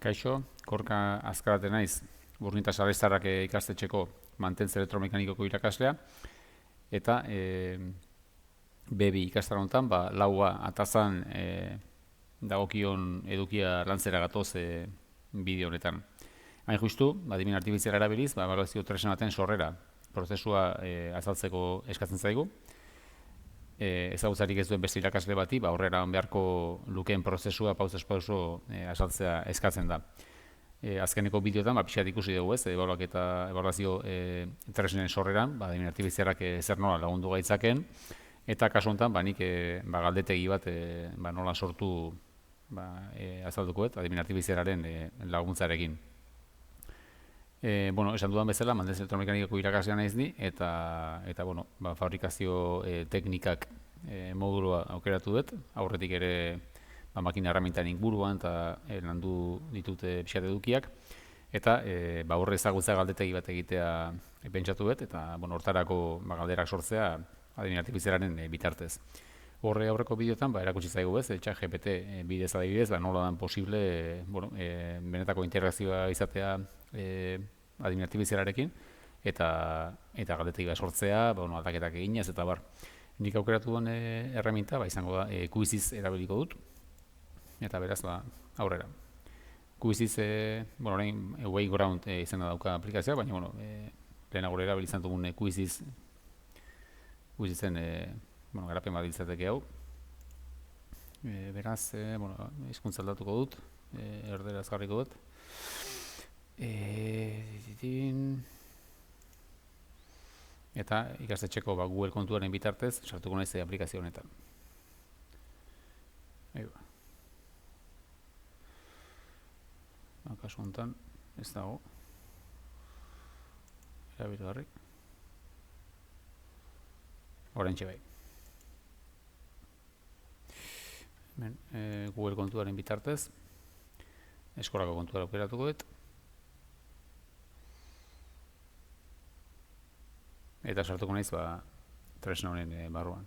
Kaixo, Korka Azkarate naiz, Burnita Salestarrak ikastetxeko mantentze elektromekaniko irakaslea, eta B2 ikastaro honetan, laua atazan dagokion edukia lantzera gatoz bideo honetan. Hain justu, adimen artifiziala erabiliz, ebaluazio tresna baten sorrera prozesua azaltzeko eskatzen zaigu. Ezagutzarik ez duen beste irakasle bati, aurrera beharko lukeen prozesua pausez pauso azaltzea eskatzen da. Azkeneko bideotan pixat ikusi dugu ez, ebaluazio tresnen sorreran, adimen artifizialak zer nola lagundu gaitzaken, eta kasu honetan nik galdetegi bat nola sortu azaldukoet adimen artifizialaren laguntzarekin. Esan dudan bezala, mantentze elektromekanikako irakaslea naiz ni, eta fabrikazio teknikak modulua aukeratu dut, aurretik ere makina erramintan inguruan eta landu ditute pixat edukiak, eta horre ezagutza galdetegi bat egitea pentsatu dut, eta hortarako galderak sortzea adimen artifizialaren bitartez. Horre aurreko bideotan erakutsi zaigu ez, ChatGPT bidez adibidez, nola dan posible benetako integrazioa izatea adimen artifizialarekin, eta galdetegi bat sortzea, aldaketak eginez, eta bar. Nik aukeratu duen erreminta, izango da, Quizzes erabiliko dut, eta beraz, aurrera. Quizzes, orain, Wayground izena dauka aplikazioa, baina, lehenago erabilizan dugun Quizzesen, garapen bat ditzateke hau. Beraz, hizkuntza aldatuko dut, erderaz jarriko dut. Eta ikastetxeko Google kontuaren bitartez sartuko naiz aplikazio honetan. Kasu honetan ez dago erabilgarri. Oraintxe bai. Google kontuaren bitartez eskolako kontua aukeratuko dut. Eta sartuko naiz tresna honen barruan.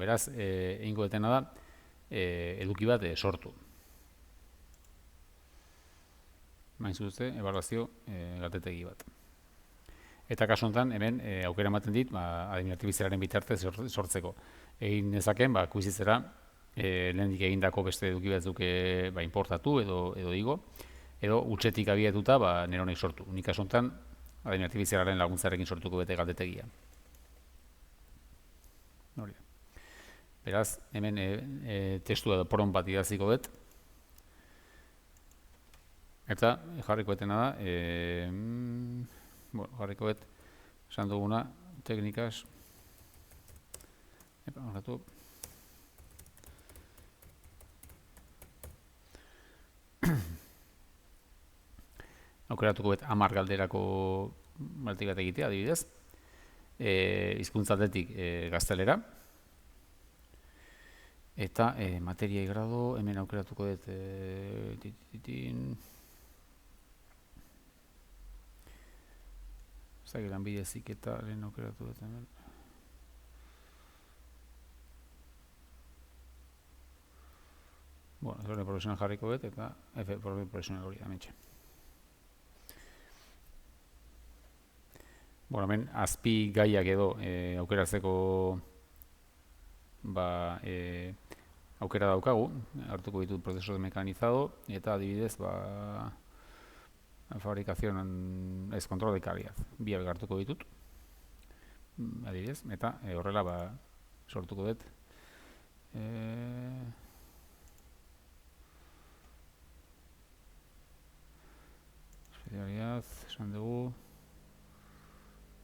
Beraz, egingo detena da eduki bat sortu. Main zuzte, ebaluazio galdetegi bat. Eta kasu honetan, hemen aukera ematen dit, adimen artifizialaren bitartez sortzeko. Egin nezaken, Quizzesera lehendik egindako beste eduki batzuk importatu edo igo, edo utxetik abiatuta nire honek sortu. Nik kasu honetan, adimen artifizialaren laguntzarekin sortuko bete galdetegia. Beraz, hemen testua edo pron bat idaziko dut, eta jarriko etena da, jarriko dut, esan duguna, teknikas, aukeratuko dut 10 galderako baltik bat egitea, adibidez, hizkuntza aldetik gaztelera, eta materiai grado, hemen aukeratuko dut zagilan bidezik eta lehen aukeratu dut hemen. Zore profesional jarriko dut eta F profesional hori da mentxe. Hemen azpi gaiak edo aukeratzeko aukera daukagu, hartuko ditut prozeso de mekanizado, eta adibidez, fabrikazion ez kontrol de calidad. Biak hartuko ditut, adibidez, eta horrela sortuko dut. Especialidad, esan dugu.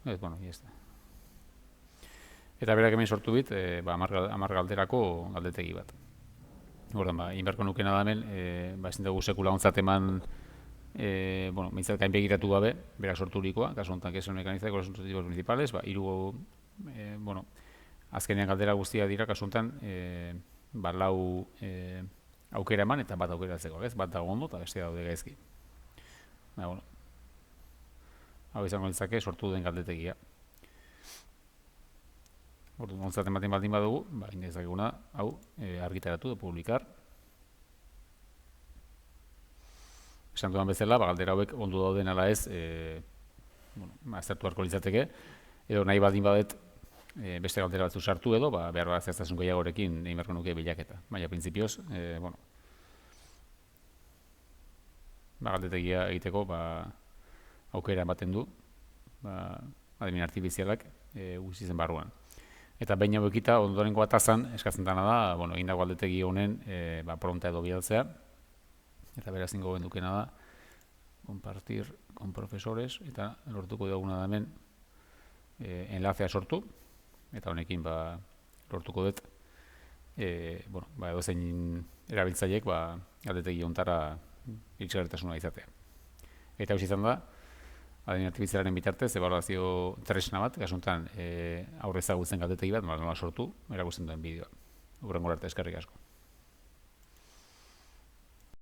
Ya está. Eta berak hemen sortu bit, 10 galderako galdetegi bat. Horren, inberko nukena da hemen, ezin dugu sekula ontzat eman, mintzat gain begiratu gabe, berak sorturikoa, kasu honetan kesu mekanizak, los tipos municipales, azkenean galdera guztia dira, kasu honetan, 4 aukera eman eta bat aukeratzeko, ez? Bat dago ondo eta bestea daude gaizki. Hau izango litzake sortu den galdetegia. Orduan, ontzat ematen baldin badugu, egin dezakeguna, hau, argitaratu edo publikar. Esan dudan bezala, galdera hauek ondo dauden ala ez, aztertu beharko litzateke, edo nahi baldin badet beste galdera batzu sartu edo, behar bat zehaztasun gehiagorekin egin beharko nuke bilaketa. Baina, printzipioz, galdetegia egiteko aukera ematen du, adimen artifizialak guztien barruan. Eta behin hauekita, ondorengo atazan, eskatzen dena da, egindako galdetegi honen pronta edo bidaltzea, eta beraz ingo gendukena da, compartir con profesores, eta lortuko duguna da hemen enlazea sortu, eta honekin lortuko dut, edozein erabiltzaileek galdetegi hontara iritsagarritasuna izatea. Eta hau izan da, adimen artifizialaren bitartez, ebaluazio tresna bat, kasuntan aurre ezagutzen galdetegi bat, nola sortu, erakusten duen bideoa. Hurrengo arte eskerrik asko.